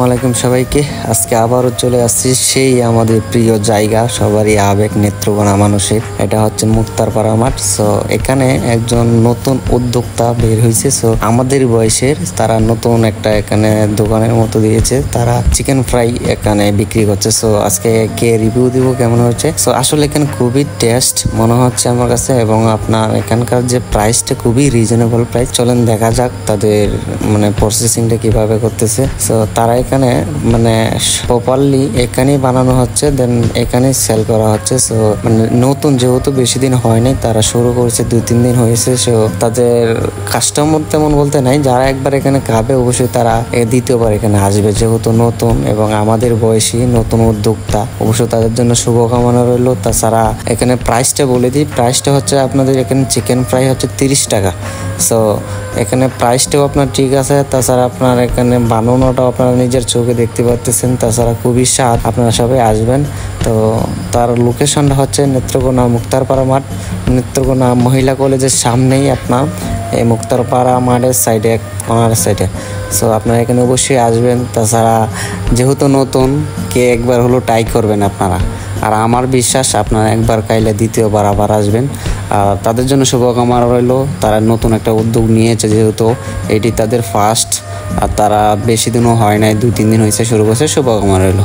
ওয়ালাইকুম সবাইকে। আজকে আবারও চলে আসছি সেই আমাদের প্রিয় জায়গা, সবারই আবেগ নেত্রকোনা মানুষের। এটা হচ্ছে মুক্তারপাড়া মাঠ। সো এখানে একজন নতুন উদ্যোক্তা বের হয়েছে। সো আমাদের বয়সের তারা নতুন একটা এখানে দোকানের মতো দিয়েছে। তারা চিকেন ফ্রাই এখানে বিক্রি করছে। সো আজকে রিভিউ দিব কেমন হচ্ছে। সো আসলে এখানে খুবই টেস্ট মনে হচ্ছে আমার কাছে, এবং আপনার এখানকার যে প্রাইসটা খুবই রিজনেবল প্রাইস। চলেন দেখা যাক তাদের প্রসেসিংটা কিভাবে করতেছে। সো তারা এখানে প্রপারলি এখানেই বানানো হচ্ছে, দেন এখানেই সেল করা হচ্ছে। সো নতুন যেহেতু বেশি দিন হয়নি, তারা শুরু করেছে 2-3 দিন হয়েছে। সো তাদের কাস্টমার তেমন বলতে নাই, যারা একবার এখানে খাবে অবশ্যই তারা দ্বিতীয়বার এখানে আসবে, যেহেতু নতুন এবং আমাদের বয়সী নতুন উদ্যোক্তা। অবশ্যই তাদের জন্য শুভকামনা রইল। তাছাড়া এখানে প্রাইসটা বলে দিই, প্রাইসটা হচ্ছে আপনাদের এখানে চিকেন ফ্রাই হচ্ছে 30 টাকা। সো এখানে প্রাইসটাও আপনার ঠিক আছে। তাছাড়া আপনার এখানে বানানোটাও আপনারা নিজের চোখে দেখতে পাচ্ছেন। তাছাড়া খুবই স্বাদ, আপনারা সবাই আসবেন। তো তার লোকেশনটা হচ্ছে নেত্রকোনা মুক্তারপাড়া মাঠ, নেত্রকোনা মহিলা কলেজের সামনেই আপনার এই মুক্তারপাড়া মাঠের সাইডে, কর্নার সাইডে। সো আপনারা এখানে অবশ্যই আসবেন। তাছাড়া যেহেতু নতুন, একবার হলো ট্রাই করবেন আপনারা। আর আমার বিশ্বাস আপনারা একবার খাইলে দ্বিতীয়বার আবার আসবেন। আর তাদের জন্য শুভকামনা রইল। তারা নতুন একটা উদ্যোগ নিয়েছে, যেহেতু এটি তাদের ফার্স্ট, আর তারা বেশি দিনও হয় নাই, 2-3 দিন হয়েছে শুরু করছে। শুভকামনা রইল।